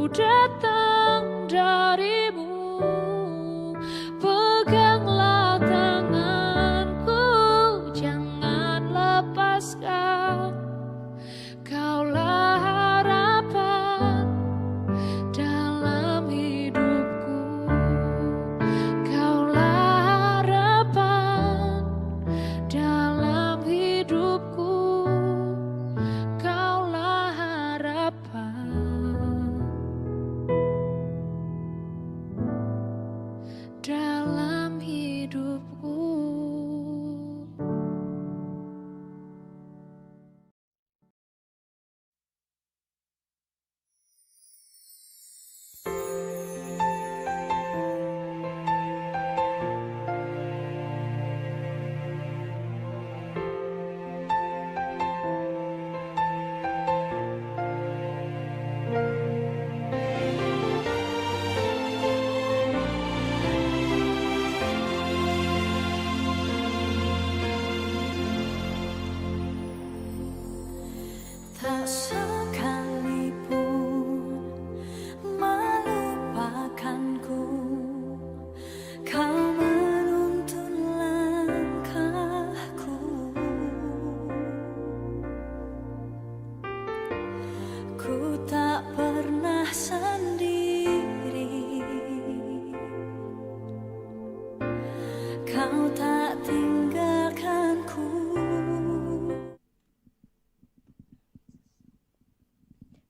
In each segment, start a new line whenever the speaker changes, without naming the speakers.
datang darimu, peganglah tanganku, jangan lepaskan. Kaulah harapan dalam hidupku, kaulah harapan dalam hidupku, kaulah harapan dalam hidupku.
Tak sekalipun melupakanku, kau menuntun langkahku. Ku tak pernah sendiri, kau tak tinggalkanku.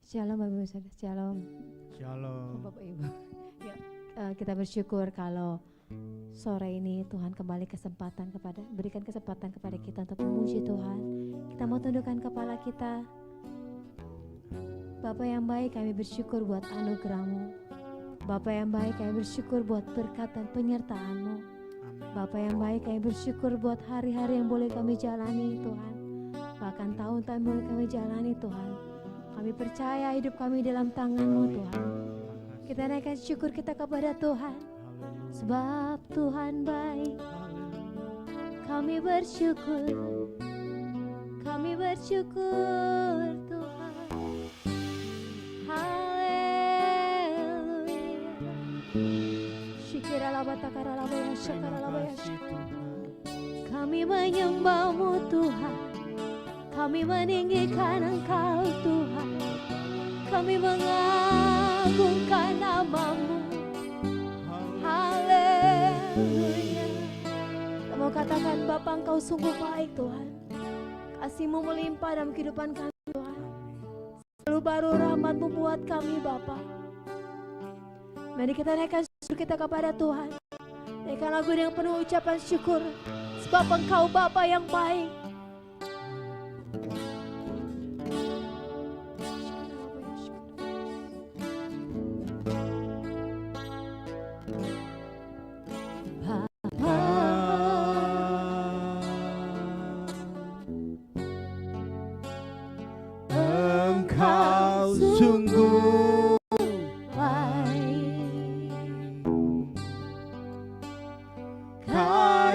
Shalom Bapak Ibu Saudara, Shalom
Shalom.
Bapak Ibu. Ya, kita bersyukur kalau sore ini Tuhan kembali berikan kesempatan kepada kita untuk memuji Tuhan. Kita mau tundukkan kepala kita. Bapa yang baik, kami bersyukur buat anugerah-Mu. Bapa yang baik, kami bersyukur buat berkat dan penyertaan-Mu. Bapa yang baik, kami bersyukur buat hari-hari yang boleh kami jalani Tuhan. Bahkan tahun-tahun boleh kami jalani Tuhan. Kami percaya hidup kami dalam tangan-Mu Tuhan. Kita naikkan syukur kita kepada Tuhan. Sebab Tuhan baik. Kami bersyukur. Kami bersyukur Tuhan. Haleluya. Syikiralabatakaralabaya syakaralabaya syakar. Kami menyembah-Mu Tuhan. Kami meninggikan Engkau Tuhan. Kami mengagungkan nama-Mu. Haleluya. Kita mau katakan Bapa, Engkau sungguh baik Tuhan. Kasih-Mu melimpah dalam kehidupan kami Tuhan. Selalu baru rahmat-Mu buat kami Bapa. Mari kita naikkan syukur kita kepada Tuhan. Naikkan lagu yang penuh ucapan syukur. Sebab Engkau Bapa yang baik.
Engkau sungguh
baik.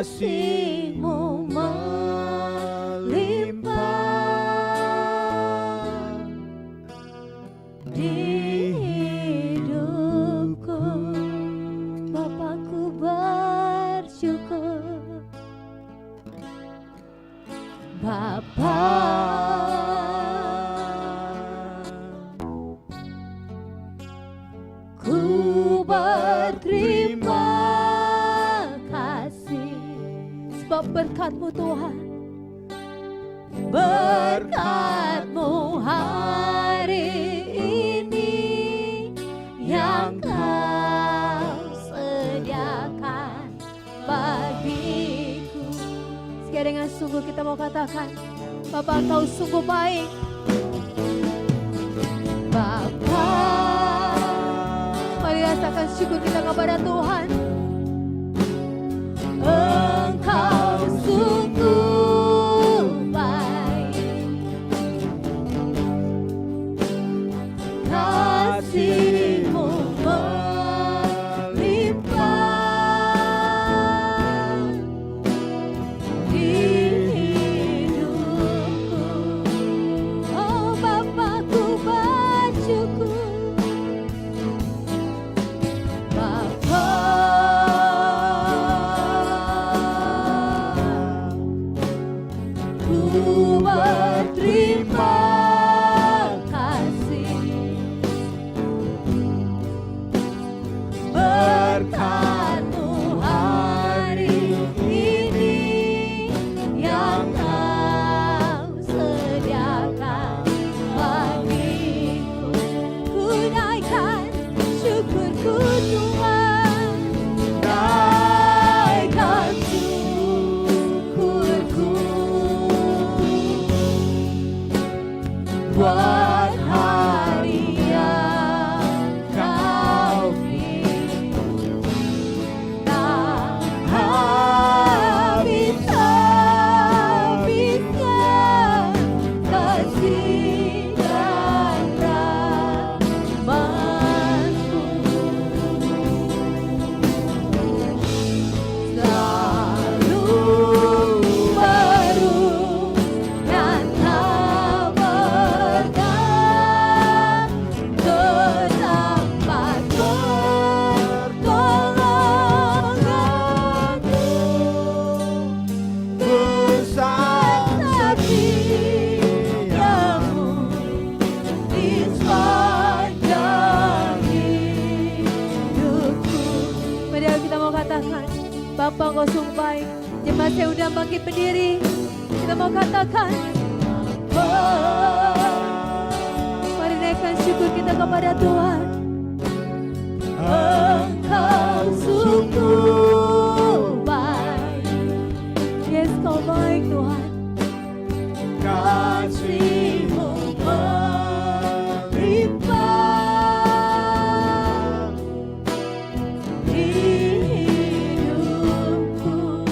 kasih-Mu melimpah
Di hidupku, Bapakku bersyukur. Bapa, ku berterima kasih sebab berkat-Mu Tuhan. Berkat-Mu hari ini yang Kau sediakan bagiku. Sekali dengan sungguh kita mau katakan, Bapa, Engkau sungguh baik. Bapa, mari rasakan syukur kita kepada Tuhan. Engkau sungguh baik. Kasih-Mu melimpah di hidupku. Oh Bapa, ku bersyukur. berkat-Mu hari ini yang Kau sediakan bagiku. Ku naikkan syukurku Tuhan, naikkan syukurku buat hari yang Kau beri. Tak habis-habisnya kasih dan rahmat-Mu. Selalu baru dan tak pernah terlambat pertolongan-Mu.
Besar
Setiamu di sepanjang hidupku. Padahal kita mau katakan, Bapa Engkau sungguh baik. Jemaat saya udah bangkit berdiri. Kita mau katakan, mari naikkan syukur kita kepada Tuhan. Engkau sungguh baik. Yes, Kau baik Tuhan. Kasih-Mu melimpah di hidupku.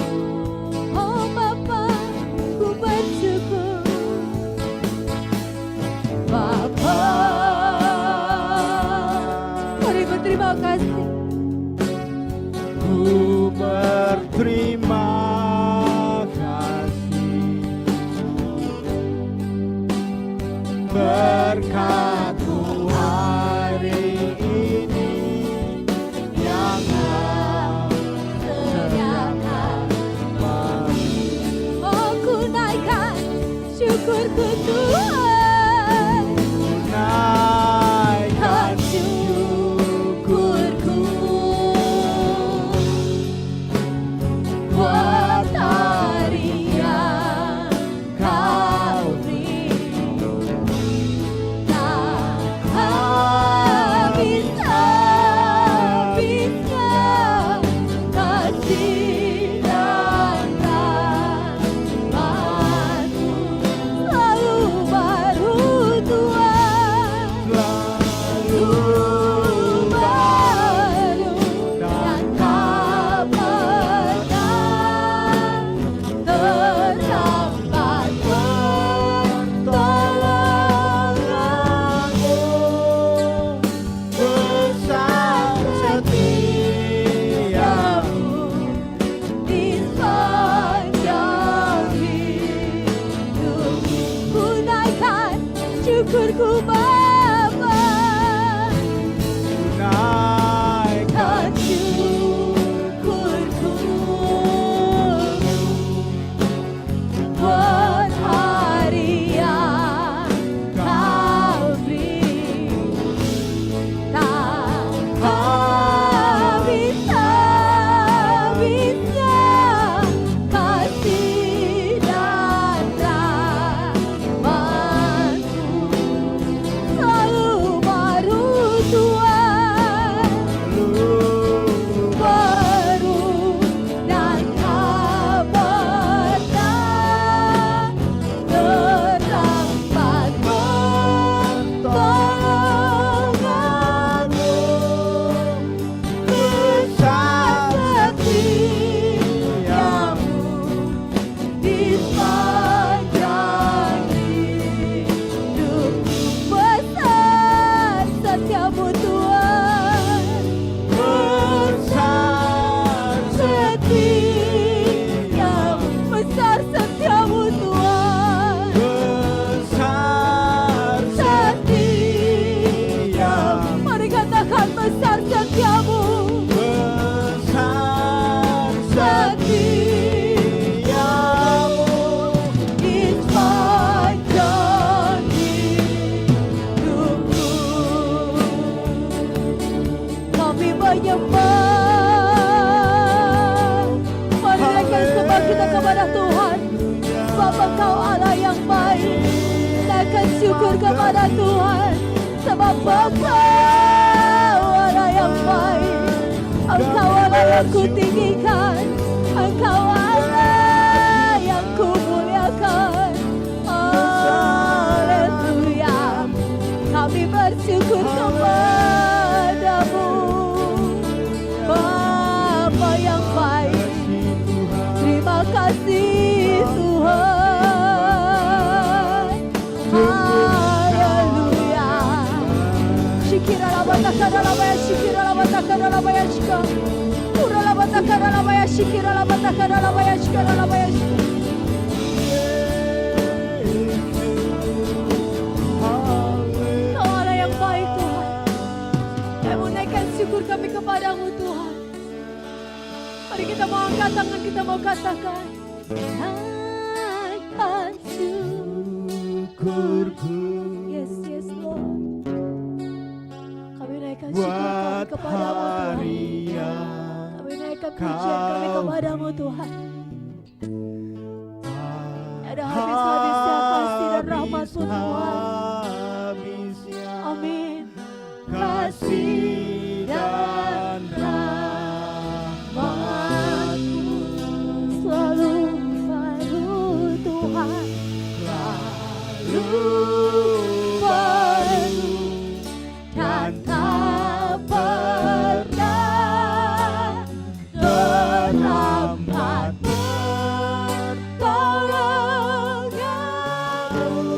Oh Bapa, ku bersyukur. Bapa, mari berterima kasih.
ku berterima kasih. Berkat-Mu hari ini yang Kau
Sediakan.
bagi.
Oh, ku naikkan syukurku Tuhan,
Naikkan
syukurku buat hari yang Kau beri. Tak habis-habisnya kasih dan rahmat-Mu. Selalu baru Tuhan, selalu baru dan tak pernah terlambat pertolongan-Mu.
Besar setiamu
Di sepanjang hidup, ku naikkan syukurku Bapa,
naikkan
naikkan syukurku buat hari yang Kau beri. Tak habis-habisnya kasih dan rahmat-Mu. Selalu baru Tuhan, baru dan tak pernah terlambat pertolongan-Mu. Besar setiamu di sepanjang hidup. Besar setiamu Tuhan,
besar
setiamu, besar setiamu Tuhan,
besar
setiamu. Mari katakan besar setiamu,
besar
setiamu di sepanjang hidupku. Kami menyembah kita kepada Tuhan. Bapa, Kau Allah yang baik. Naikkan syukur kepada Tuhan, sebab Engkau Allah yang baik. Engkau Allah yang kutinggikan, Engkau Allah yang kumuliakan. Haleluya, kami bersyukur kepadamu, Bapa yang baik. Terima kasih Tuhan. Haleluya. Shikira bataka labaya, shikira bataka labaya, shika. Ura bataka labaya, shikira bataka labaya, shikira labaya. Kau Allah yang baik Tuhan. Kami menaikkan syukur kami kepadamu Tuhan. Mari kita mau angkat tangan, kita mau katakan, naikkan syukurku. Yes, yes Lord. Kami naikkan syukur kami kepadamu Tuhan. Kami naikkan pujian kami kepadamu Tuhan. Ada habis-habisnya kasih dan rahmat-Mu Tuhan. Amin. Kasih dan rahmat-Mu selalu Tuhan, selalu penuh dan tak pernah terlambat pertolongan-Mu.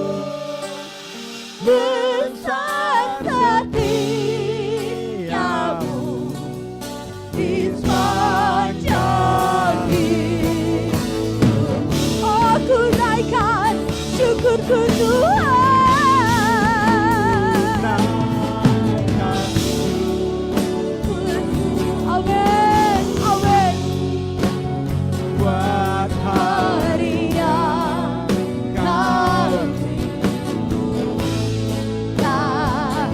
Besar setiamu di sepanjang hidup. Aku naikkan syukurku Tuhan. Amin, amin. Buat hari yang Kau tak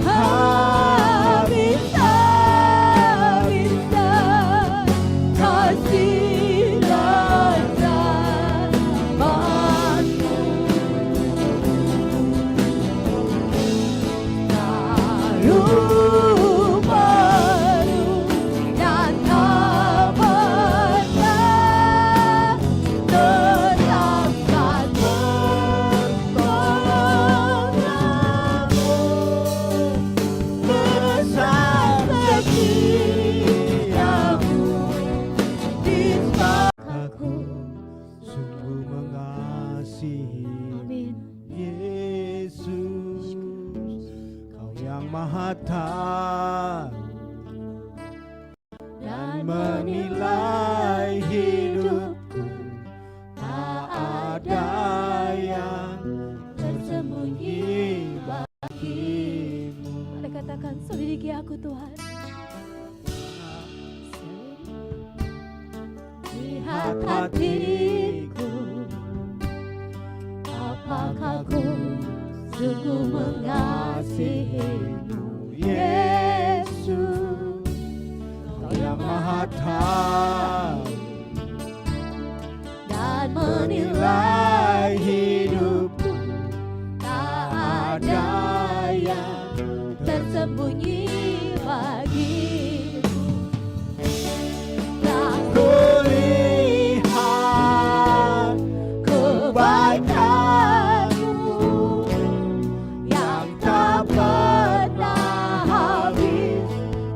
habis-habisnya kasih dan rahmat-Mu. Selalu penuh dan tak pernah terlambat pertolongan-Mu. Besar setiamu di aku.
Sungguh mengasihi
Amin.
Yesus, Kau yang Maha Tahu dan menilai hidupku. Tak ada yang tersembunyi bagimu.
Mari katakan, selidiki aku Tuhan. Lihat hatiku, apakah ku sungguh mengasihi-Mu,
Yesus, Kau yang Maha Tahu
dan menilai
menilai hidupku.
tak ada yang tersembunyi bagimu. Tak
Kulihat kebaikan-Mu yang tak pernah habis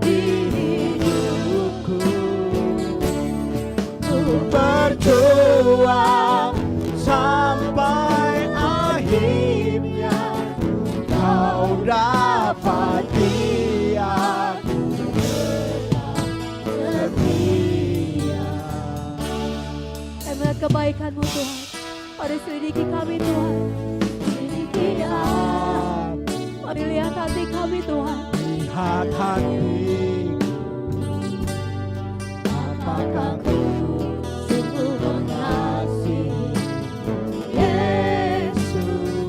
di hidupku. Ku berjuang sampai akhirnya Kau dapati aku setia.
Kami melihat kebaikan-Mu Tuhan. Mari selidiki kami Tuhan. Selidiki ya. Mari lihat hati kami Tuhan.
Lihat hatiku, apakah ku
Sungguh mengasihi
Yesus,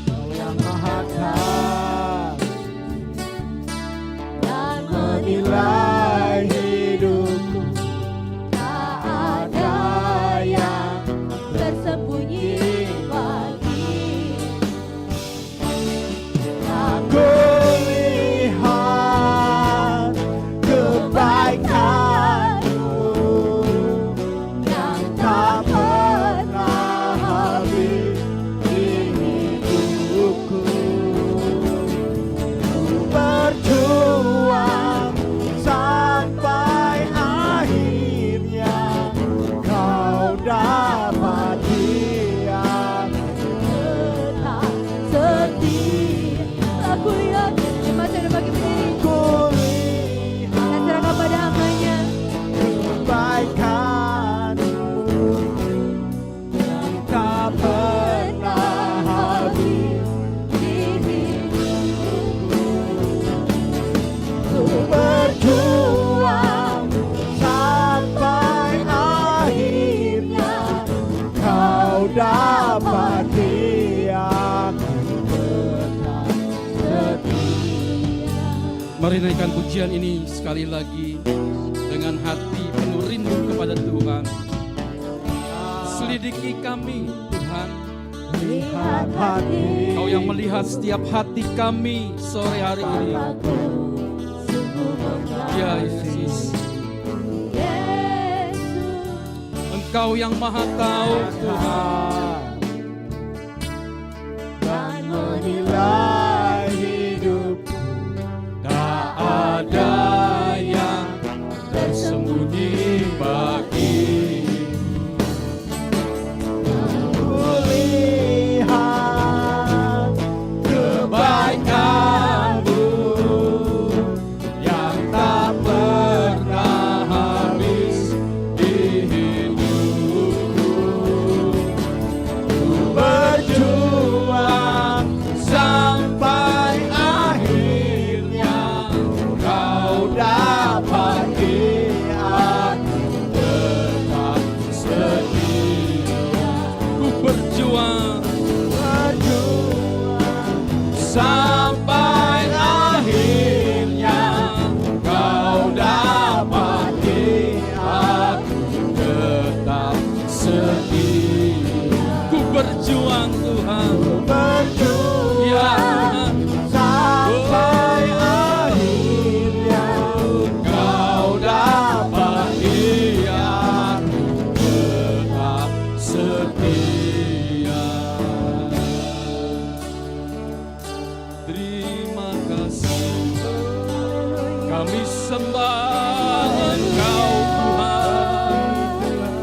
Kau yang Maha Tahu
dan
menilai hidupku.
tak ada
Mari naikkan pujian ini sekali lagi dengan hati penuh rindu kepada Tuhan. Selidiki kami Tuhan,
Lihat hati
Kau yang melihat setiap hati kami sore hari ini.
Bapakku, sungguh
Ya
mengasihi
Yesus,
Yesus.
Engkau yang maha tahu Tuhan.
Dan menilai hidupku, tak ada yang tersembunyi bagi. Kulihat kebaikan-Mu yang tak pernah habis di hidupku. Ku berjuang sampai akhirnya Kau dapati aku tetap setia.
Ku berjuang
Sampai akhirnya Kau dapati aku tetap setia.
Ku berjuang Tuhan.
Berjuang
Ya Tuhan,
sampai akhirnya Kau dapati aku tetap setia.
terima kasih. Kami sembah Engkau Tuhan.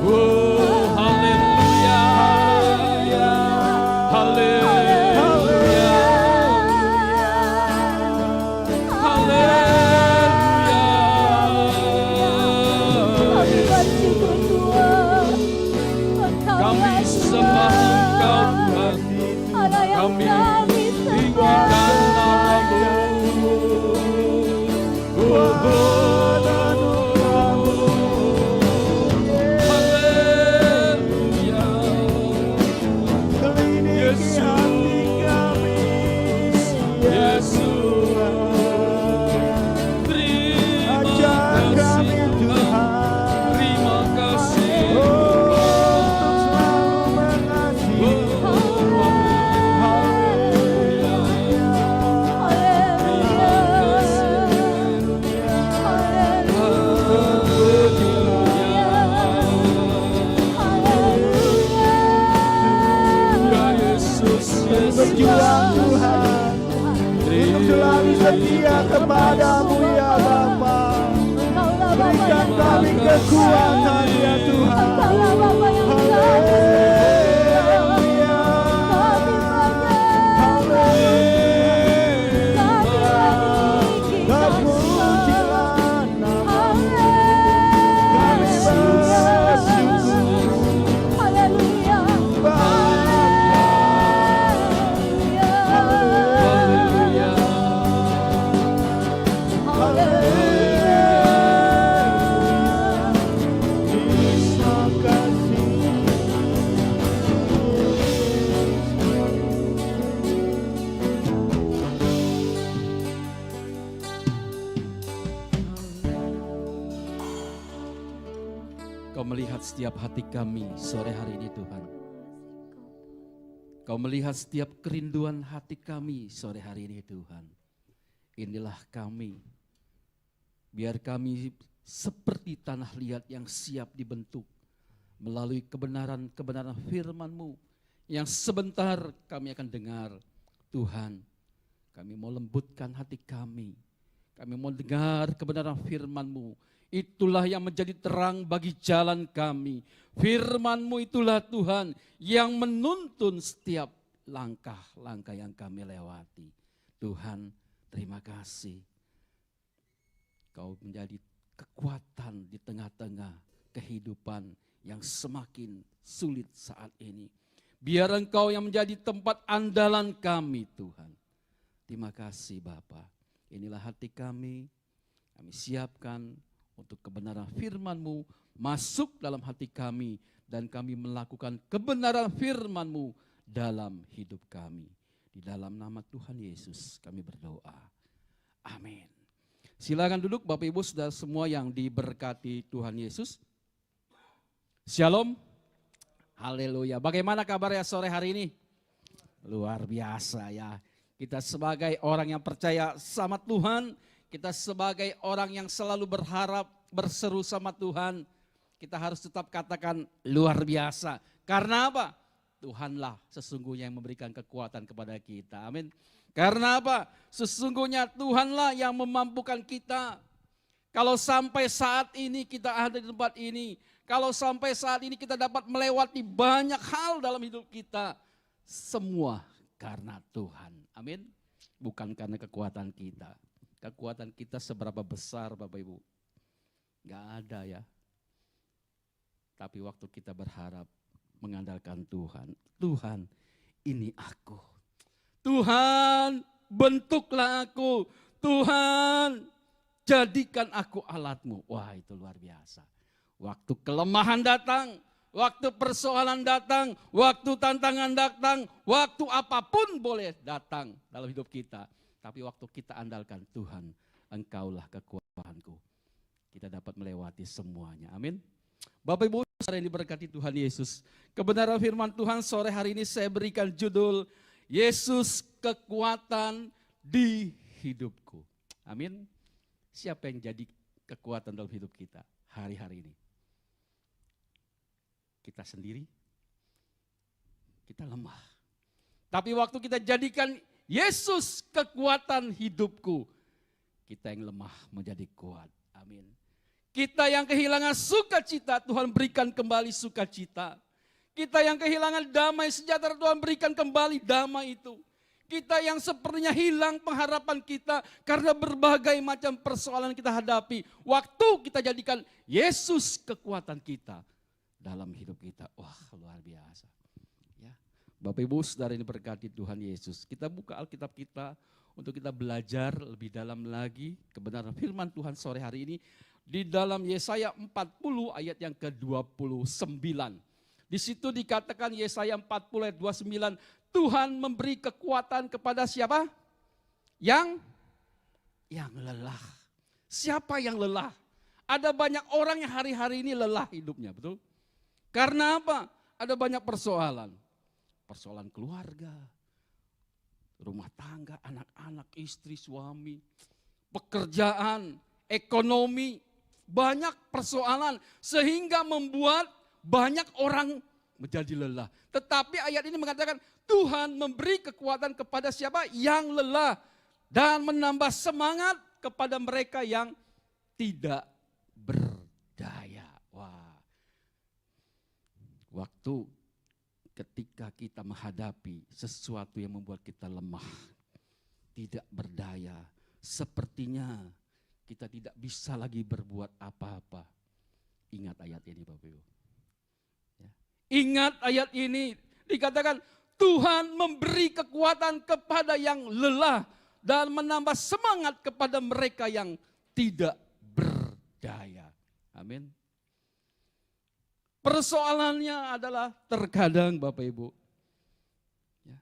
Oh, haleluya. Haleluya. Haleluya. Kami sembah Engkau Tuhan. Kami tinggikan nama-Mu. Haleluya. Yesus, terima kasih Tuhan. Terima kasih.
Berjuang Tuhan untuk selalu setia kepadamu ya Bapa. Berikan kami kekuatan ya Tuhan. Haleluya. Terpujilah nama-Mu. Kami
Kau melihat setiap hati kami sore hari ini Tuhan. Kau melihat setiap kerinduan hati kami sore hari ini Tuhan. Inilah kami. Biar kami seperti tanah liat yang siap dibentuk melalui kebenaran-kebenaran firman-Mu yang sebentar kami akan dengar. Tuhan, kami mau lembutkan hati kami. Kami mau dengar kebenaran firman-Mu. Itulah yang menjadi terang bagi jalan kami. Firman-Mu itulah Tuhan yang menuntun setiap langkah-langkah yang kami lewati. Tuhan, terima kasih. Kau menjadi kekuatan di tengah-tengah kehidupan yang semakin sulit saat ini. Biar Engkau yang menjadi tempat andalan kami Tuhan. Terima kasih Bapa. Inilah hati kami siapkan untuk kebenaran firman-Mu masuk dalam hati kami dan kami melakukan kebenaran firman-Mu dalam hidup kami. Di dalam nama Tuhan Yesus kami berdoa. Amin. Silakan duduk Bapak Ibu Saudara semua yang diberkati Tuhan Yesus. Shalom. Haleluya. Bagaimana kabarnya sore hari ini? Luar biasa ya. Kita sebagai orang yang percaya sama Tuhan, kita sebagai orang yang selalu berharap, berseru sama Tuhan, kita harus tetap katakan luar biasa. Karena apa? Tuhanlah sesungguhnya yang memberikan kekuatan kepada kita. Amin. Karena apa? Sesungguhnya Tuhanlah yang memampukan kita. Kalau sampai saat ini kita ada di tempat ini, kalau sampai saat ini kita dapat melewati banyak hal dalam hidup kita, semua karena Tuhan. Amin. Bukan karena kekuatan kita. Kekuatan kita seberapa besar Bapak Ibu? Gak ada ya. Tapi waktu kita berharap mengandalkan Tuhan. Tuhan, ini aku. Tuhan, bentuklah aku. Tuhan, jadikan aku alatmu. Wah, itu luar biasa. Waktu kelemahan datang, waktu persoalan datang, waktu tantangan datang, waktu apapun boleh datang dalam hidup kita. Tapi waktu kita andalkan Tuhan, Engkaulah kekuatanku. Kita dapat melewati semuanya. Amin. Bapak Ibu saudara yang diberkati Tuhan Yesus. Kebenaran firman Tuhan sore hari ini saya berikan judul Yesus kekuatan di hidupku. Amin. Siapa yang jadi kekuatan dalam hidup kita hari-hari ini? Kita sendiri, kita lemah. Tapi waktu kita jadikan Yesus kekuatan hidupku, kita yang lemah menjadi kuat. Amin. Kita yang kehilangan sukacita, Tuhan berikan kembali sukacita. Kita yang kehilangan damai sejahtera, Tuhan berikan kembali damai itu. Kita yang sepertinya hilang pengharapan kita karena berbagai macam persoalan kita hadapi. Waktu kita jadikan Yesus kekuatan kita dalam hidup kita. Wah, luar biasa. Ya. Bapak Ibu saudara ini berkati Tuhan Yesus. Kita buka Alkitab kita untuk kita belajar lebih dalam lagi kebenaran firman Tuhan sore hari ini. Di dalam Yesaya 40 ayat yang ke-29. Di situ dikatakan Yesaya 40 ayat 29. Tuhan memberi kekuatan kepada siapa? Yang lelah. Siapa yang lelah? Ada banyak orang yang hari-hari ini lelah hidupnya, betul? Karena apa? Ada banyak persoalan. Persoalan keluarga, rumah tangga, anak-anak, istri, suami, pekerjaan, ekonomi. Banyak persoalan sehingga membuat banyak orang menjadi lelah. Tetapi ayat ini mengatakan Tuhan memberi kekuatan kepada siapa? Yang lelah. Dan menambah semangat kepada mereka yang tidak berdaya. Wah. Waktu ketika kita menghadapi sesuatu yang membuat kita lemah, tidak berdaya, sepertinya kita tidak bisa lagi berbuat apa-apa. Ingat ayat ini Bapak Ibu. Ya. Ingat ayat ini, dikatakan Tuhan memberi kekuatan kepada yang lelah dan menambah semangat kepada mereka yang tidak berdaya. Amin. Persoalannya adalah terkadang Bapak Ibu, ya,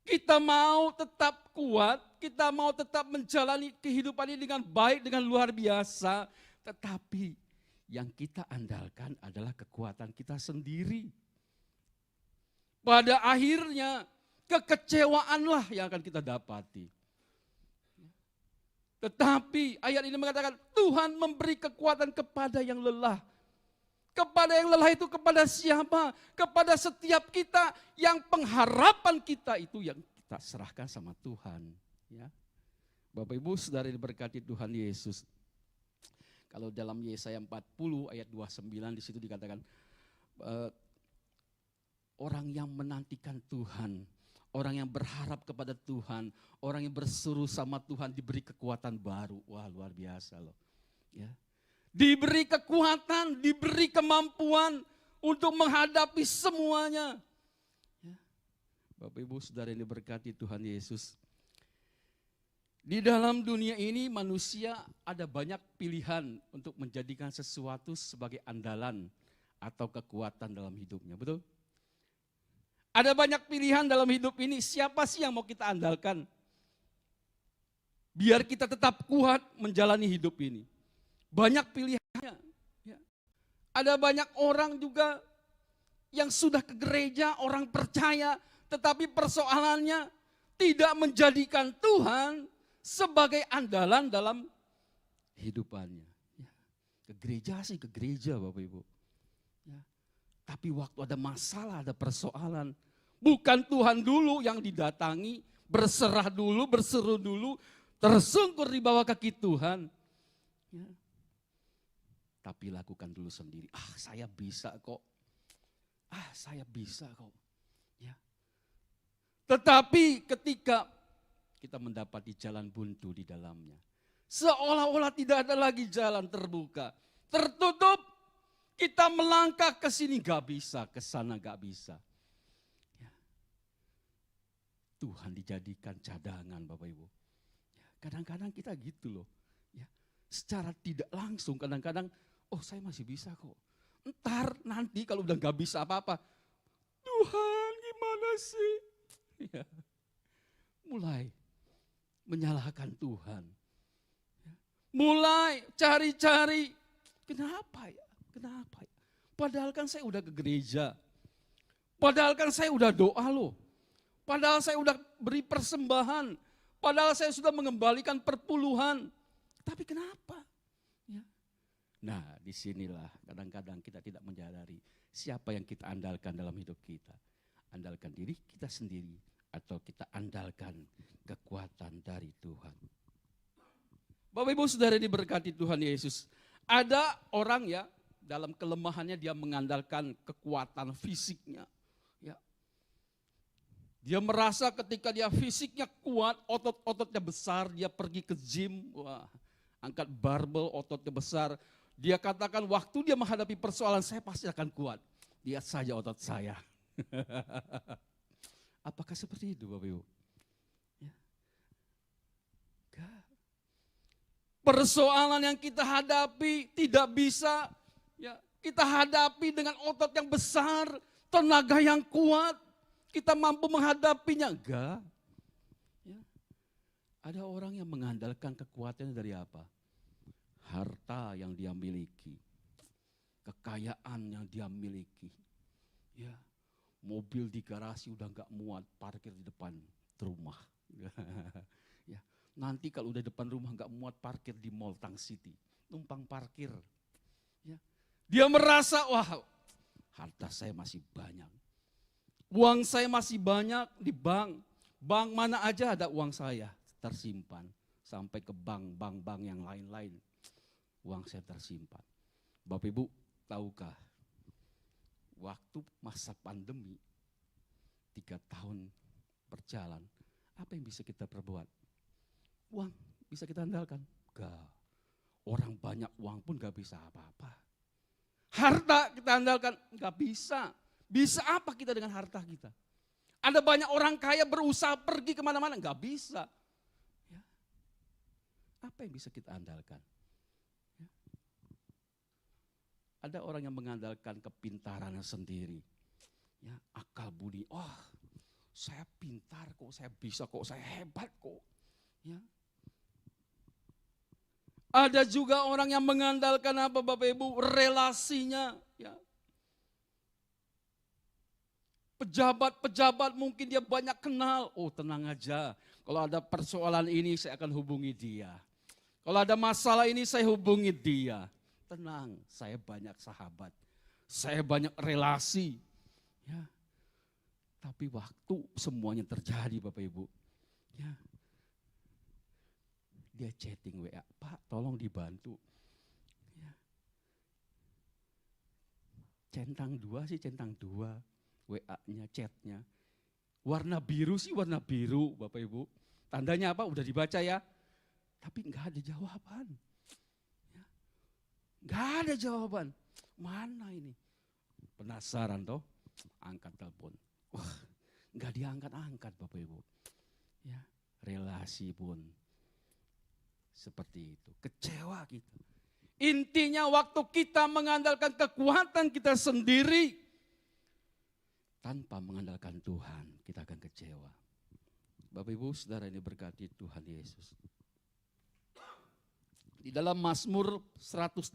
kita mau tetap kuat, kita mau tetap menjalani kehidupan ini dengan baik, dengan luar biasa. Tetapi yang kita andalkan adalah kekuatan kita sendiri. Pada akhirnya kekecewaanlah yang akan kita dapati. Tetapi ayat ini mengatakan Tuhan memberi kekuatan kepada yang lelah. Kepada yang lelah itu kepada siapa? Kepada setiap kita yang pengharapan kita itu yang kita serahkan sama Tuhan. Ya. Bapak Ibu saudara diberkati Tuhan Yesus. Kalau dalam Yesaya 40 ayat 29 di situ dikatakan orang yang menantikan Tuhan, orang yang berharap kepada Tuhan, orang yang berseru sama Tuhan diberi kekuatan baru. Wah, luar biasa loh. Ya. Diberi kekuatan, diberi kemampuan untuk menghadapi semuanya. Ya. Bapak Ibu saudara yang diberkati Tuhan Yesus. Di dalam dunia ini manusia ada banyak pilihan untuk menjadikan sesuatu sebagai andalan atau kekuatan dalam hidupnya, betul? Ada banyak pilihan dalam hidup ini, siapa sih yang mau kita andalkan? Biar kita tetap kuat menjalani hidup ini. Banyak pilihannya. Ya. Ada banyak orang juga yang sudah ke gereja, orang percaya, tetapi persoalannya tidak menjadikan Tuhan sebagai andalan dalam hidupannya. Ya. Ke gereja sih ke gereja Bapak Ibu. Ya. Tapi waktu ada masalah, ada persoalan, bukan Tuhan dulu yang didatangi, berserah dulu, berseru dulu, tersungkur di bawah kaki Tuhan. Ya. Tapi lakukan dulu sendiri. Saya bisa kok. Saya bisa kok. Ya. Tetapi ketika kita mendapati jalan buntu di dalamnya, seolah-olah tidak ada lagi jalan terbuka, tertutup, kita melangkah ke sini gak bisa, ke sana gak bisa. Ya. Tuhan dijadikan cadangan Bapak Ibu. Ya. Kadang-kadang kita gitu loh. Ya. Secara tidak langsung kadang-kadang, saya masih bisa kok. Ntar nanti kalau udah gak bisa apa-apa, Tuhan gimana sih? Ya. Mulai menyalahkan Tuhan. Ya. Mulai cari-cari, kenapa ya? Kenapa ya? Padahal kan saya udah ke gereja. Padahal kan saya udah doa loh. Padahal saya udah beri persembahan. Padahal saya sudah mengembalikan perpuluhan. Tapi kenapa? Ya. Nah, disinilah kadang-kadang kita tidak menyadari siapa yang kita andalkan dalam hidup kita. Andalkan diri kita sendiri atau kita andalkan kekuatan dari Tuhan. Bapak Ibu Saudara diberkati Tuhan Yesus. Ada orang ya dalam kelemahannya dia mengandalkan kekuatan fisiknya. Ya. Dia merasa ketika dia fisiknya kuat, otot-ototnya besar, dia pergi ke gym, angkat barbel, ototnya besar. Dia katakan waktu dia menghadapi persoalan saya pasti akan kuat. Lihat saja otot saya. Apakah seperti itu Bapak Ibu? Ya. Enggak. Persoalan yang kita hadapi tidak bisa ya, kita hadapi dengan otot yang besar, tenaga yang kuat. Kita mampu menghadapinya. Enggak. Ya. Ada orang yang mengandalkan kekuatannya dari apa? Harta yang dia miliki, kekayaan yang dia miliki, ya, mobil di garasi udah nggak muat, parkir di depan rumah, ya, nanti kalau udah depan rumah nggak muat, parkir di Mall Tang City, numpang parkir, ya, dia merasa wah harta saya masih banyak, uang saya masih banyak di bank mana aja ada uang saya tersimpan, sampai ke bank yang lain-lain. Uang saya tersimpan. Bapak Ibu, tahukah waktu masa pandemi 3 tahun berjalan, apa yang bisa kita perbuat? Uang bisa kita andalkan? Enggak. Orang banyak uang pun gak bisa apa-apa. Harta kita andalkan? Enggak bisa. Bisa apa kita dengan harta kita? Ada banyak orang kaya berusaha pergi kemana-mana, enggak bisa. Ya. Apa yang bisa kita andalkan? Ada orang yang mengandalkan kepintarannya sendiri. Ya, akal budi, saya pintar kok, saya bisa kok, saya hebat kok. Ya. Ada juga orang yang mengandalkan apa Bapak Ibu? Relasinya. Ya. Pejabat-pejabat mungkin dia banyak kenal. Tenang aja, kalau ada persoalan ini saya akan hubungi dia. Kalau ada masalah ini saya hubungi dia. Tenang, saya banyak sahabat, saya banyak relasi. Ya. Tapi waktu semuanya terjadi Bapak Ibu, ya, dia chatting WA, Pak tolong dibantu. Ya. Centang 2 WA-nya, chatnya. Warna biru sih warna biru Bapak Ibu. Tandanya apa? Udah dibaca ya. Tapi enggak ada jawaban. Gak ada jawaban. Mana ini? Penasaran toh? Angkat telepon. Gak diangkat-angkat Bapak Ibu. Ya, relasi pun seperti itu. Kecewa kita. Intinya waktu kita mengandalkan kekuatan kita sendiri, tanpa mengandalkan Tuhan, kita akan kecewa. Bapak Ibu, saudara ini berkati Tuhan Yesus. Di dalam Mazmur 118,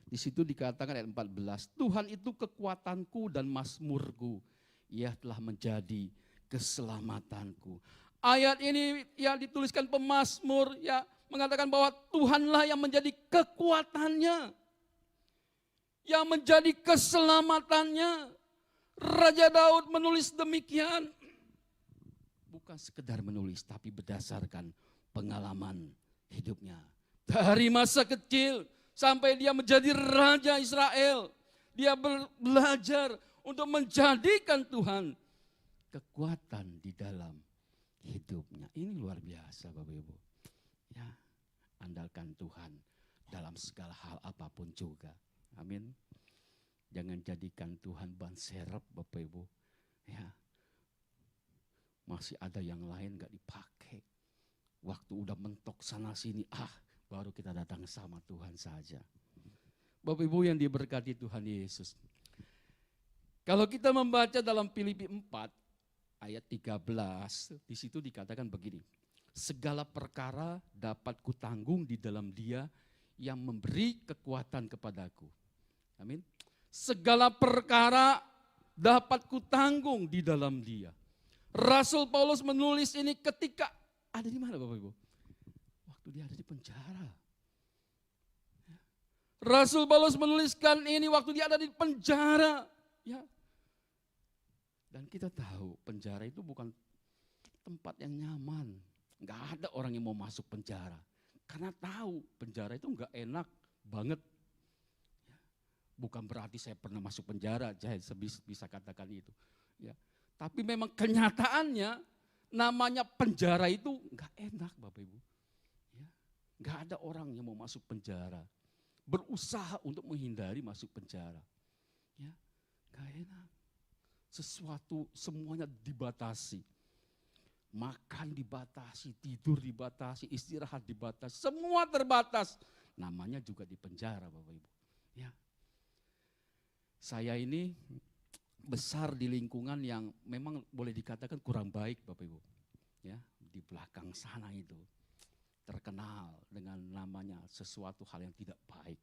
di situ dikatakan ayat 14, Tuhan itu kekuatanku dan mazmurku, Ia telah menjadi keselamatanku. Ayat ini yang dituliskan pemazmur ya mengatakan bahwa Tuhanlah yang menjadi kekuatannya, yang menjadi keselamatannya. Raja Daud menulis demikian, bukan sekedar menulis tapi berdasarkan pengalaman hidupnya. Dari masa kecil sampai dia menjadi Raja Israel, dia belajar untuk menjadikan Tuhan kekuatan di dalam hidupnya. Ini luar biasa Bapak Ibu. Ya, andalkan Tuhan dalam segala hal apapun juga. Amin. Jangan jadikan Tuhan ban serep Bapak Ibu. Ya. Masih ada yang lain gak dipakai. Waktu udah mentok sana sini, baru kita datang sama Tuhan saja. Bapak Ibu yang diberkati Tuhan Yesus. Kalau kita membaca dalam Filipi 4 ayat 13, di situ dikatakan begini. Segala perkara dapat kutanggung di dalam Dia yang memberi kekuatan kepadaku. Amin. Segala perkara dapat kutanggung di dalam Dia. Rasul Paulus menulis ini ketika ada di mana Bapak Ibu? Waktu dia ada di penjara. Rasul Paulus menuliskan ini waktu dia ada di penjara. Ya. Dan kita tahu penjara itu bukan tempat yang nyaman. Enggak ada orang yang mau masuk penjara. Karena tahu penjara itu enggak enak banget. Bukan berarti saya pernah masuk penjara, saya bisa katakan itu. Ya. Tapi memang kenyataannya namanya penjara itu enggak enak Bapak Ibu. Ya. Enggak ada orang yang mau masuk penjara. Berusaha untuk menghindari masuk penjara. Ya. Enggak enak. Sesuatu semuanya dibatasi. Makan dibatasi, tidur dibatasi, istirahat dibatasi, semua terbatas. Namanya juga di penjara Bapak Ibu. Ya. Saya ini besar di lingkungan yang memang boleh dikatakan kurang baik Bapak Ibu. Ya, di belakang sana itu terkenal dengan namanya sesuatu hal yang tidak baik.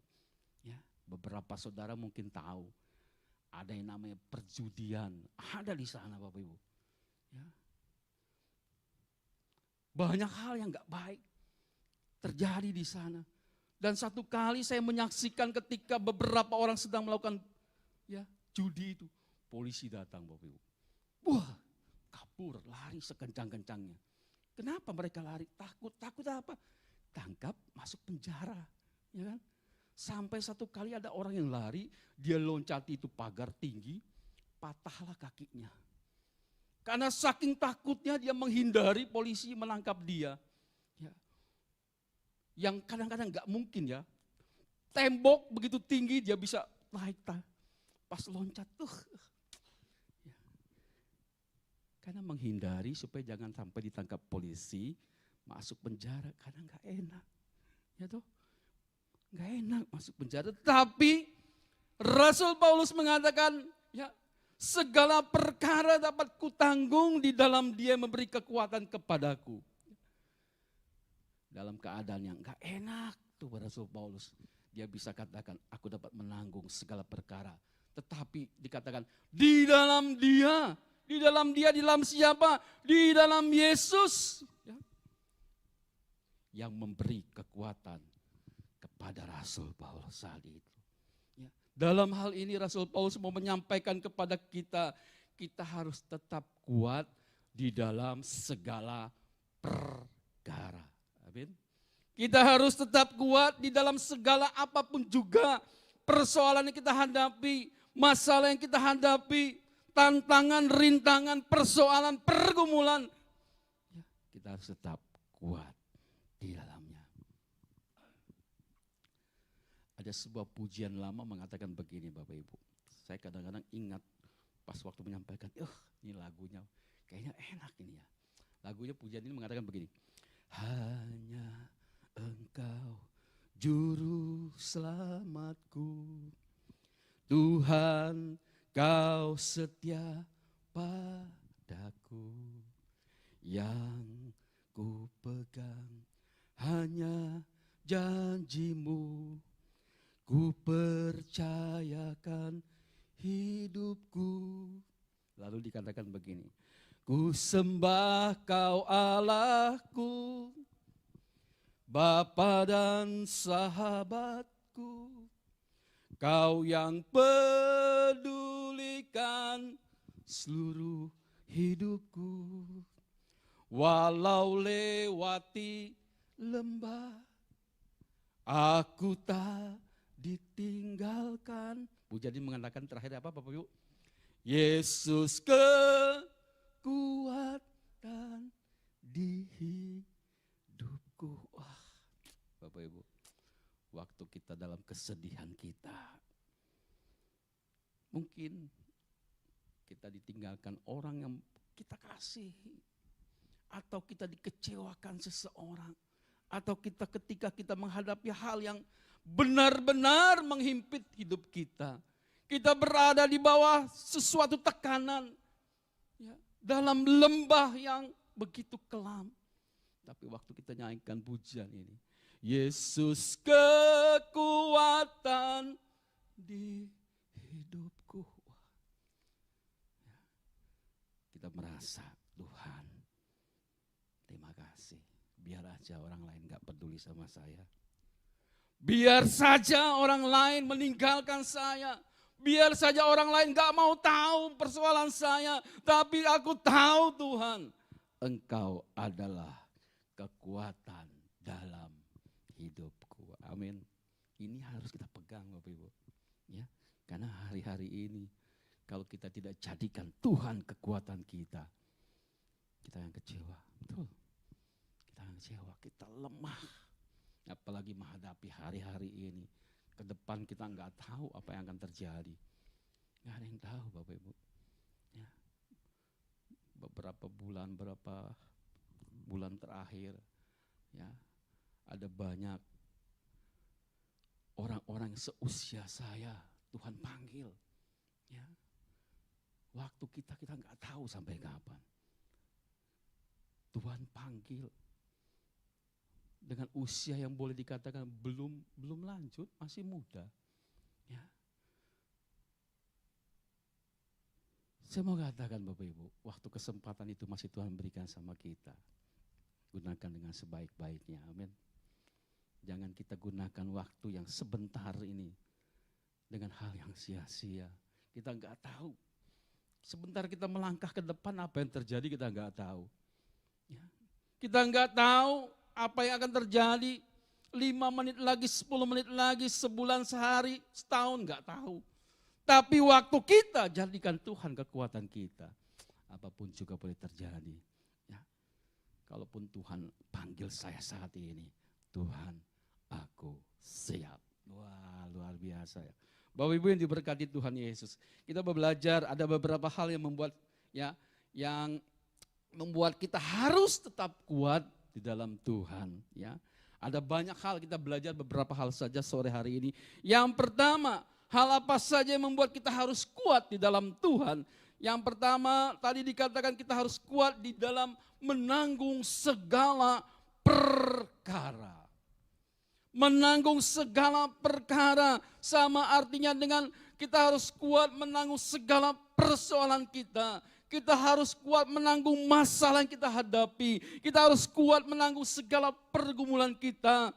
Ya, beberapa saudara mungkin tahu ada yang namanya perjudian, ada di sana Bapak Ibu. Ya. Banyak hal yang enggak baik terjadi di sana. Dan satu kali saya menyaksikan ketika beberapa orang sedang melakukan ya, judi itu, polisi datang Bapak Ibu. Wah, kabur, lari sekencang-kencangnya. Kenapa mereka lari? Takut apa? Tangkap, masuk penjara. Ya kan? Sampai satu kali ada orang yang lari, dia loncati itu pagar tinggi, patahlah kakinya. Karena saking takutnya dia menghindari polisi menangkap dia. Ya. Yang kadang-kadang gak mungkin ya, tembok begitu tinggi dia bisa naik. Pas loncat tuh. Ya. Karena menghindari supaya jangan sampai ditangkap polisi, masuk penjara, kadang gak enak. Ya toh? Gak enak masuk penjara. Tapi Rasul Paulus mengatakan, ya segala perkara dapat kutanggung di dalam Dia memberi kekuatan kepadaku. Dalam keadaan yang gak enak tuh Rasul Paulus. Dia bisa katakan, aku dapat menanggung segala perkara. Tetapi dikatakan di dalam Dia, di dalam siapa? Di dalam Yesus. Ya. Yang memberi kekuatan kepada Rasul Paulus saat itu. Ya. Dalam hal ini Rasul Paulus mau menyampaikan kepada kita, kita harus tetap kuat di dalam segala perkara. Amin. Kita harus tetap kuat di dalam segala apapun juga persoalan yang kita hadapi. Masalah yang kita hadapi, tantangan, rintangan, persoalan, pergumulan. Ya, kita harus tetap kuat di dalamnya. Ada sebuah pujian lama mengatakan begini Bapak Ibu. Saya kadang-kadang ingat pas waktu menyampaikan, ini lagunya kayaknya enak ini ya. Lagunya pujian ini mengatakan begini. Hanya Engkau juru selamatku. Tuhan, Kau setia padaku, yang ku pegang hanya janjimu, ku percayakan hidupku. Lalu dikatakan begini, ku sembah kau Allahku, Bapa dan sahabatku, kau yang pedulikan seluruh hidupku. Walau lewati lembah, aku tak ditinggalkan. Bu jadi mengatakan terakhir apa Bapak Ibu? Yesus kekuatan di hidupku. Wah, Bapak Ibu, waktu kita dalam kesedihan kita, mungkin kita ditinggalkan orang yang kita kasihi, atau kita dikecewakan seseorang, atau kita ketika kita menghadapi hal yang benar-benar menghimpit hidup kita. Kita berada di bawah sesuatu tekanan, ya, dalam lembah yang begitu kelam. Tapi waktu kita nyanyikan pujian ini, Yesus kekuatan di hidupku. Ya, kita merasa, Tuhan, terima kasih. Biar aja orang lain gak peduli sama saya. Biar saja orang lain meninggalkan saya. Biar saja orang lain gak mau tahu persoalan saya. Tapi aku tahu Tuhan, Engkau adalah kekuatan dalam hidupku. Amin. Ini harus kita pegang Bapak Ibu. Ya, karena hari-hari ini kalau kita tidak jadikan Tuhan kekuatan kita yang kecewa. Betul. Kita yang kecewa, kita lemah. Apalagi menghadapi hari-hari ini. Ke depan kita nggak tahu apa yang akan terjadi. Nggak ada yang tahu Bapak Ibu. Ya. Berapa bulan terakhir, ya, ada banyak orang-orang seusia saya Tuhan panggil. Ya. Waktu kita nggak tahu sampai kapan. Tuhan panggil dengan usia yang boleh dikatakan belum lanjut, masih muda. Ya. Saya mau katakan Bapak Ibu, waktu kesempatan itu masih Tuhan berikan sama kita. Gunakan dengan sebaik-baiknya, amin. Jangan kita gunakan waktu yang sebentar ini dengan hal yang sia-sia. Kita enggak tahu. Sebentar kita melangkah ke depan apa yang terjadi kita enggak tahu. Ya. Kita enggak tahu apa yang akan terjadi 5 menit lagi, 10 menit lagi, sebulan, sehari, setahun, enggak tahu. Tapi waktu kita jadikan Tuhan kekuatan kita, apapun juga boleh terjadi. Ya. Kalaupun Tuhan panggil saya saat ini, Tuhan aku siap. Wah, luar biasa ya. Bapak Ibu yang diberkati Tuhan Yesus. Kita belajar ada beberapa hal yang membuat kita harus tetap kuat di dalam Tuhan, ya. Ada banyak hal, kita belajar beberapa hal saja sore hari ini. Yang pertama, hal apa saja yang membuat kita harus kuat di dalam Tuhan? Yang pertama, tadi dikatakan kita harus kuat di dalam menanggung segala perkara. Menanggung segala perkara sama artinya dengan kita harus kuat menanggung segala persoalan kita. Kita harus kuat menanggung masalah yang kita hadapi. Kita harus kuat menanggung segala pergumulan kita.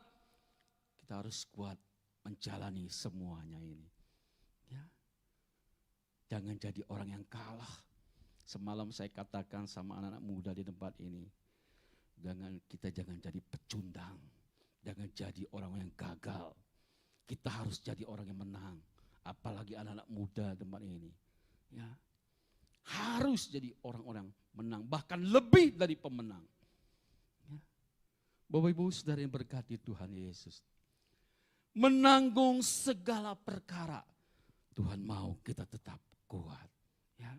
Kita harus kuat menjalani semuanya ini. Ya. Jangan jadi orang yang kalah. Semalam saya katakan sama anak-anak muda di tempat ini. Kita jangan jadi pecundang. Jangan jadi orang yang gagal. Kita harus jadi orang yang menang. Apalagi anak-anak muda tempat ini. Ya. Harus jadi orang-orang menang, bahkan lebih dari pemenang. Ya. Bapak Ibu Saudara yang berkati Tuhan Yesus. Menanggung segala perkara. Tuhan mau kita tetap kuat. Ya.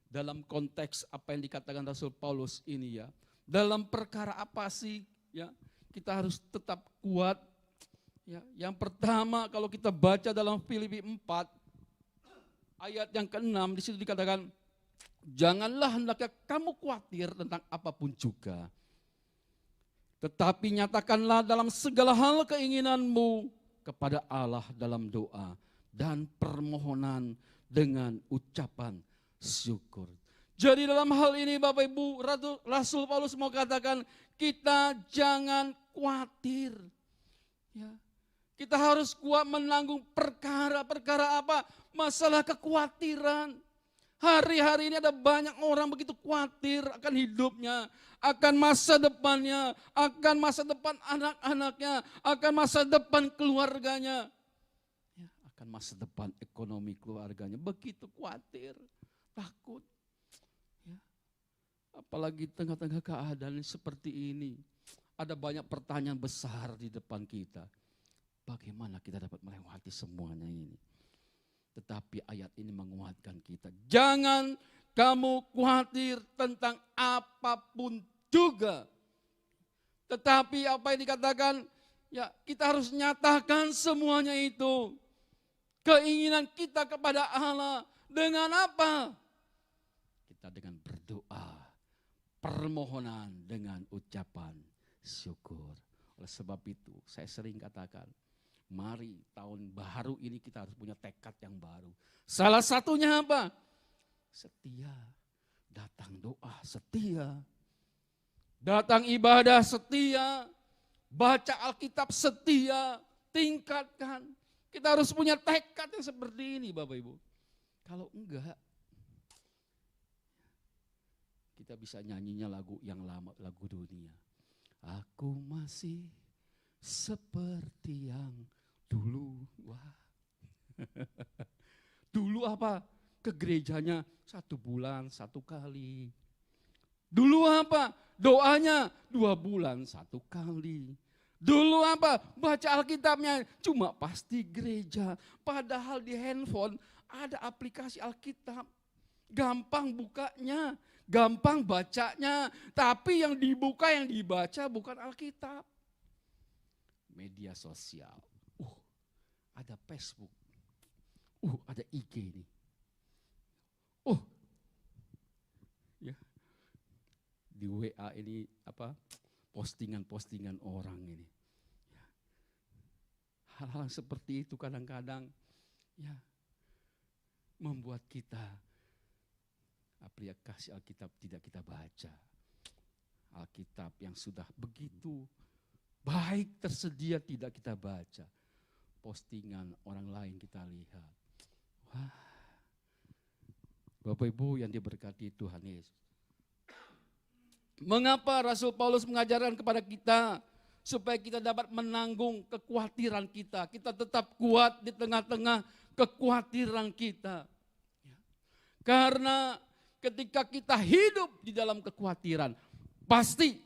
Dalam konteks apa yang dikatakan Rasul Paulus ini ya. Dalam perkara apa sih ya kita harus tetap kuat. Ya. Yang pertama kalau kita baca dalam Filipi 4 ayat yang ke-6 di situ dikatakan, janganlah hendaknya kamu khawatir tentang apapun juga. Tetapi nyatakanlah dalam segala hal keinginanmu kepada Allah dalam doa dan permohonan dengan ucapan syukur. Jadi dalam hal ini Bapak Ibu, Rasul Paulus mau katakan kita jangan khawatir. Ya. Kita harus kuat menanggung perkara-perkara apa? Masalah kekhawatiran. Hari-hari ini ada banyak orang begitu khawatir akan hidupnya, akan masa depannya, akan masa depan anak-anaknya, akan masa depan keluarganya, ya, akan masa depan ekonomi keluarganya. Begitu khawatir, takut. Ya. Apalagi tengah-tengah keadaan seperti ini, ada banyak pertanyaan besar di depan kita. Bagaimana kita dapat melewati semuanya ini? Tetapi ayat ini menguatkan kita. Jangan kamu khawatir tentang apapun juga. Tetapi apa yang dikatakan, ya kita harus nyatakan semuanya itu. Keinginan kita kepada Allah dengan apa? Kita dengan berdoa, permohonan dengan ucapan syukur. Oleh sebab itu saya sering katakan, mari tahun baru ini kita harus punya tekad yang baru. Salah satunya apa? Setia. Datang doa setia. Datang ibadah setia. Baca Alkitab setia. Tingkatkan. Kita harus punya tekad yang seperti ini Bapak Ibu. Kalau enggak, kita bisa nyanyinya lagu yang lama, lagu dunia. Aku masih seperti yang dulu. Wah. Dulu apa? Ke gerejanya 1 bulan 1 kali. Dulu apa? Doanya 2 bulan 1 kali. Dulu apa? Baca Alkitabnya cuma pasti gereja. Padahal di handphone ada aplikasi Alkitab. Gampang bukanya, gampang bacanya. Tapi yang dibuka, yang dibaca bukan Alkitab. Media sosial. Ada Facebook. Ada IG ini. Ya. Di WA ini apa? Postingan-postingan orang ini. Ya. Hal-hal seperti itu kadang-kadang ya membuat kita aplikasi Alkitab tidak kita baca. Alkitab yang sudah begitu baik tersedia tidak kita baca. Postingan orang lain kita lihat. Wah. Bapak Ibu yang diberkati Tuhan Yesus. Mengapa Rasul Paulus mengajarkan kepada kita supaya kita dapat menanggung kekhawatiran kita. Kita tetap kuat di tengah-tengah kekhawatiran kita. Karena ketika kita hidup di dalam kekhawatiran, pasti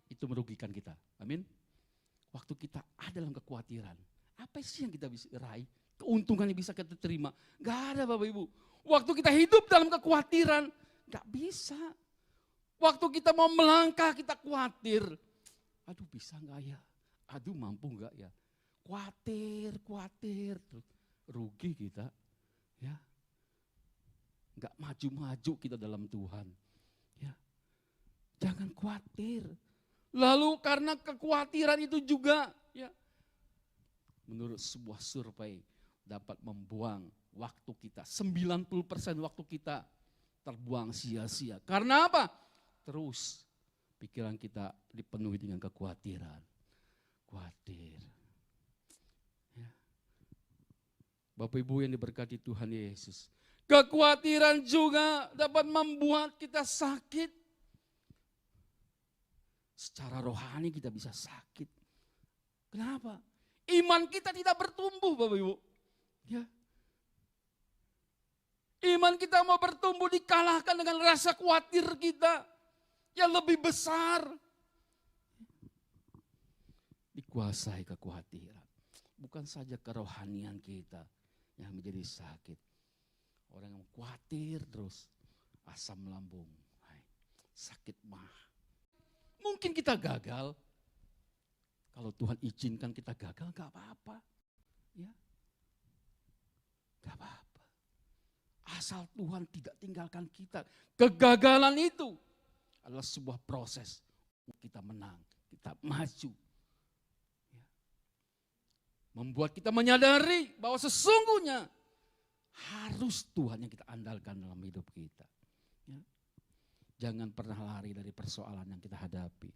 itu merugikan kita. Amin. Waktu kita ada dalam kekhawatiran, apa sih yang kita bisa raih? Keuntungan yang bisa kita terima? Gak ada Bapak Ibu. Waktu kita hidup dalam kekhawatiran, gak bisa. Waktu kita mau melangkah kita khawatir. Aduh bisa gak ya? Aduh mampu gak ya? Khawatir. Rugi kita. Ya. Gak maju-maju kita dalam Tuhan. Ya. Jangan khawatir. Lalu karena kekhawatiran itu juga, ya, menurut sebuah survei dapat membuang waktu kita. 90% waktu kita terbuang sia-sia. Karena apa? Terus pikiran kita dipenuhi dengan kekhawatiran. Khawatir. Ya. Bapak Ibu yang diberkati Tuhan Yesus. Kekhawatiran juga dapat membuat kita sakit. Secara rohani kita bisa sakit. Kenapa? Iman kita tidak bertumbuh Bapak Ibu. Ya. Iman kita mau bertumbuh dikalahkan dengan rasa khawatir kita yang lebih besar. Dikuasai kekhawatiran. Bukan saja kerohanian kita yang menjadi sakit. Orang yang khawatir terus asam lambung, sakit mah. Mungkin kita gagal. Kalau Tuhan izinkan kita gagal, gak apa-apa. Ya. Gak apa-apa. Asal Tuhan tidak tinggalkan kita. Kegagalan itu adalah sebuah proses untuk kita menang. kita maju. Ya. Membuat kita menyadari bahwa sesungguhnya harus Tuhan yang kita andalkan dalam hidup kita. Ya. Jangan pernah lari dari persoalan yang kita hadapi.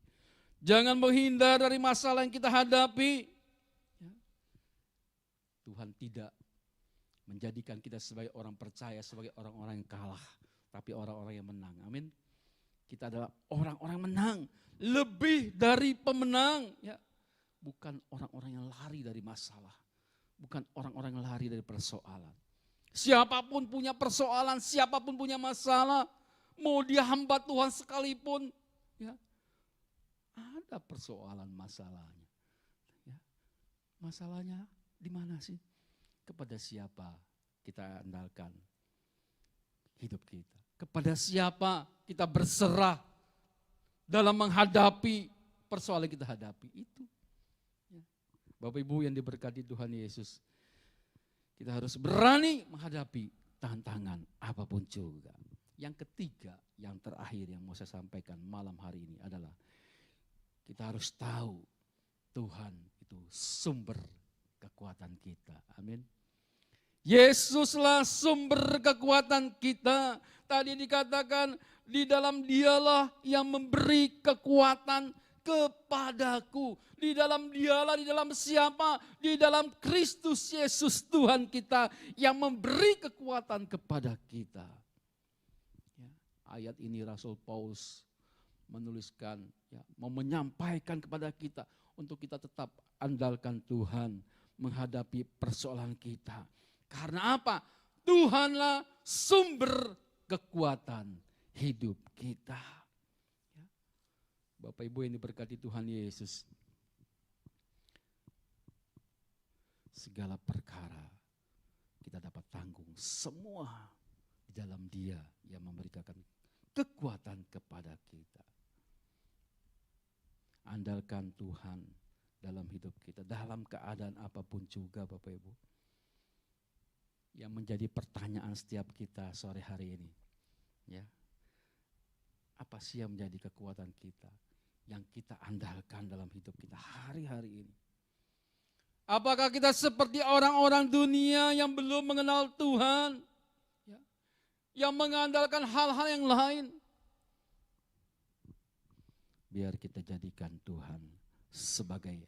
Jangan menghindar dari masalah yang kita hadapi. Ya. Tuhan tidak menjadikan kita sebagai orang percaya, sebagai orang-orang yang kalah, tapi orang-orang yang menang. Amin. Kita adalah orang-orang menang, lebih dari pemenang. Ya. Bukan orang-orang yang lari dari masalah, bukan orang-orang yang lari dari persoalan. Siapapun punya persoalan, siapapun punya masalah, mau dia hamba Tuhan sekalipun, ya, ada persoalan masalahnya. Ya. Masalahnya di mana sih? Kepada siapa kita andalkan hidup kita? Kepada siapa kita berserah dalam menghadapi persoalan yang kita hadapi itu. Ya. Bapak Ibu yang diberkati Tuhan Yesus, kita harus berani menghadapi tantangan apapun juga. Yang ketiga, yang terakhir yang mau saya sampaikan malam hari ini adalah kita harus tahu Tuhan itu sumber kekuatan kita. Amin. Yesuslah sumber kekuatan kita. Tadi dikatakan di dalam Dialah yang memberi kekuatan kepadaku. Di dalam Dialah, di dalam siapa? Di dalam Kristus Yesus Tuhan kita yang memberi kekuatan kepada kita. Ya, ayat ini Rasul Paulus menuliskan, ya, mau menyampaikan kepada kita untuk kita tetap andalkan Tuhan menghadapi persoalan kita. Karena apa? Tuhanlah sumber kekuatan hidup kita. Ya. Bapak Ibu yang diberkati Tuhan Yesus, segala perkara kita dapat tanggung semua di dalam Dia yang memberikan kekuatan kepada kita. Andalkan Tuhan dalam hidup kita, dalam keadaan apapun juga Bapak Ibu. Yang menjadi pertanyaan setiap kita sore hari ini, ya, apa sih yang menjadi kekuatan kita, yang kita andalkan dalam hidup kita hari-hari ini? Apakah kita seperti orang-orang dunia yang belum mengenal Tuhan, ya, yang mengandalkan hal-hal yang lain? Biar kita jadikan Tuhan sebagai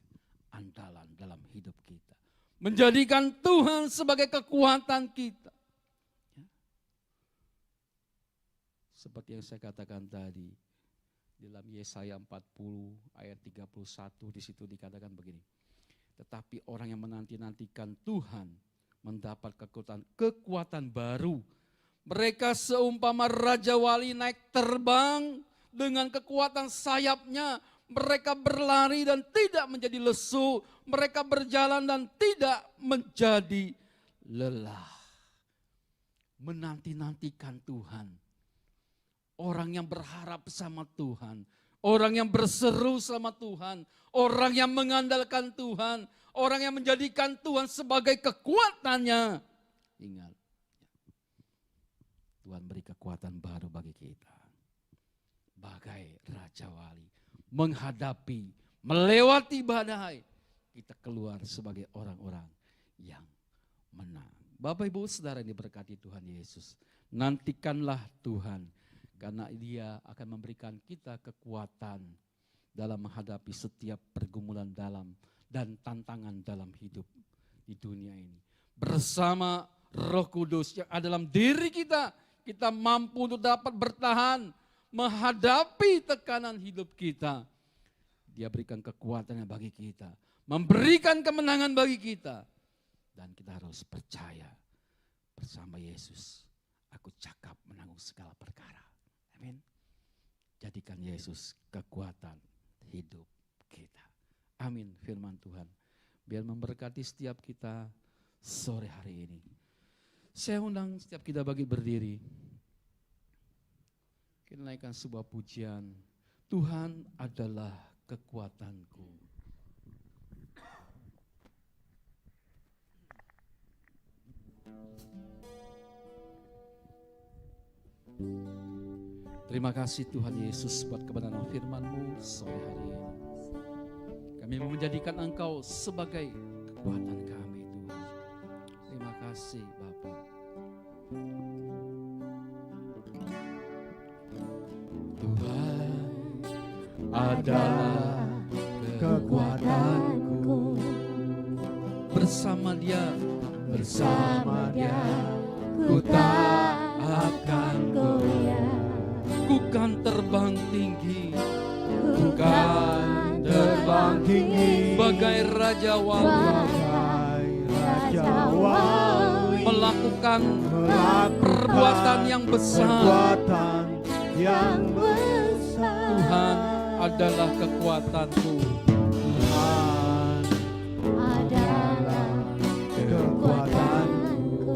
andalan dalam hidup kita. Menjadikan Tuhan sebagai kekuatan kita. Ya. Seperti yang saya katakan tadi, dalam Yesaya 40 ayat 31 di situ dikatakan begini. Tetapi orang yang menanti-nantikan Tuhan mendapat kekuatan baru. Mereka seumpama Raja Wali naik terbang dengan kekuatan sayapnya. Mereka berlari dan tidak menjadi lesu. Mereka berjalan dan tidak menjadi lelah. Menanti-nantikan Tuhan. Orang yang berharap sama Tuhan. Orang yang berseru sama Tuhan. Orang yang mengandalkan Tuhan. Orang yang menjadikan Tuhan sebagai kekuatannya. Ingat. Tuhan beri kekuatan baru bagi kita. Bagai Raja Wali. Menghadapi, melewati badai, kita keluar sebagai orang-orang yang menang. Bapak Ibu Saudara yang diberkati Tuhan Yesus, nantikanlah Tuhan karena Dia akan memberikan kita kekuatan dalam menghadapi setiap pergumulan dalam dan tantangan dalam hidup di dunia ini. Bersama Roh Kudus yang ada dalam diri kita, kita mampu untuk dapat bertahan menghadapi tekanan hidup kita. Dia berikan kekuatannya bagi kita. Memberikan kemenangan bagi kita. Dan kita harus percaya bersama Yesus. Aku cakap menanggung segala perkara. Amin. Jadikan Yesus kekuatan hidup kita. Amin firman Tuhan. Biar memberkati setiap kita sore hari ini. Saya undang setiap kita bagi berdiri. Kita naikkan sebuah pujian. Tuhan adalah kekuatanku. Terima kasih Tuhan Yesus buat kebenaran firman-Mu sore hari ini. Kami menjadikan Engkau sebagai kekuatan kami, Tuhan. Terima kasih, Bapa. Tuhan adalah
Kekuatanku,
bersama Dia,
Bersama Dia ku tak akan goyah.
ku kan terbang tinggi,
Ku kan terbang tinggi
bagai Raja Wali,
bagai Raja Wali,
melakukan
melakukan
perbuatan yang besar.
perbuatan
yang
yang
besar.
Tuhan adalah kekuatanku.
Tuhan
Adalah
kekuatanku.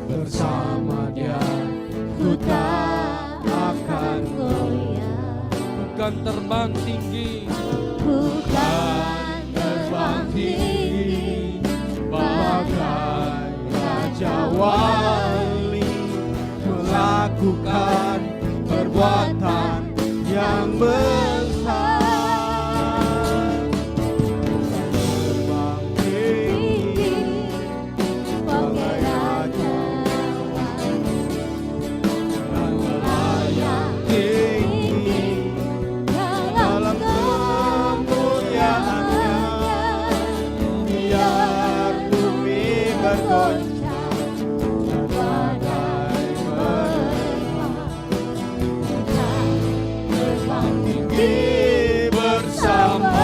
Bersama Dia
ku tak akan goyah.
Bukan terbang tinggi,
Ku kan terbang tinggi
bagai Raja Wali, melakukan perbuatan yang besar. Terbang tinggi bagai Raja dan melayang tinggi dalam kemuliaannya. Biar bumi bergoncang dan badai menerpa, terbang tinggi bersama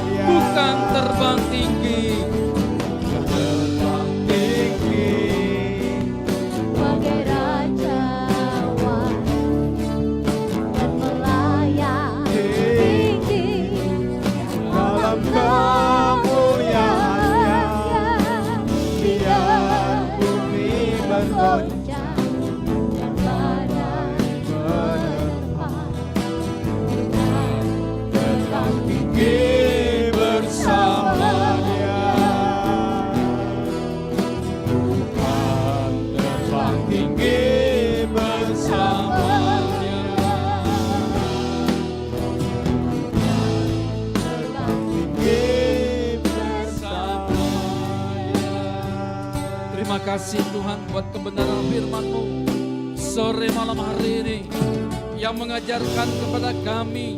Dia.
bukan terbang tinggi,
Terbang tinggi
bagai Raja Wali dan melayang tinggi
dalam kemuliaannya. Biar bumi bergoncang
dan badai
menerpa,
terbang
tinggi bersama Dia. Tuhan terbang tinggi bersama Dia.
terbang
Tinggi bersama Dia.
Terima kasih Tuhan buat kebenaran firman-Mu sore malam hari ini yang mengajarkan kepada kami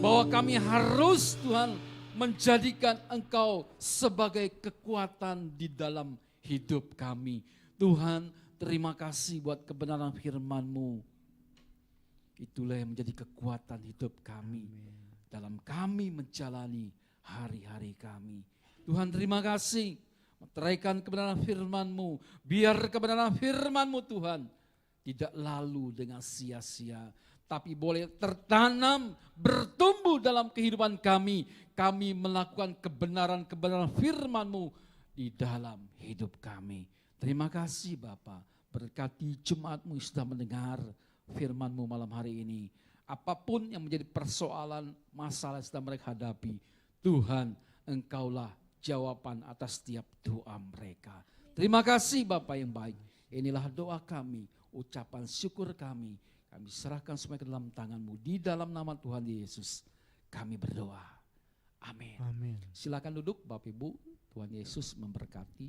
bahwa kami harus Tuhan menjadikan Engkau sebagai kekuatan di dalam hidup kami. Tuhan, terima kasih buat kebenaran firman-Mu. Itulah yang menjadi kekuatan hidup kami dalam kami menjalani hari-hari kami. Tuhan, terima kasih. Meteraikan kebenaran firman-Mu. Biar kebenaran firman-Mu Tuhan tidak lalu dengan sia-sia, tapi boleh tertanam, bertumbuh dalam kehidupan kami. Kami melakukan kebenaran-kebenaran firman-Mu di dalam hidup kami. Terima kasih Bapa. Berkati jemaat-Mu yang sudah mendengar firman-Mu malam hari ini. Apapun yang menjadi persoalan, masalah yang sedang mereka hadapi, Tuhan, Engkaulah jawaban atas setiap doa mereka. Terima kasih Bapa yang baik. Inilah doa kami, ucapan syukur kami. Kami serahkan semua ke dalam tangan-Mu. Di dalam nama Tuhan Yesus kami berdoa. Amin.
Amin.
Silakan duduk Bapak Ibu. Tuhan Yesus memberkati.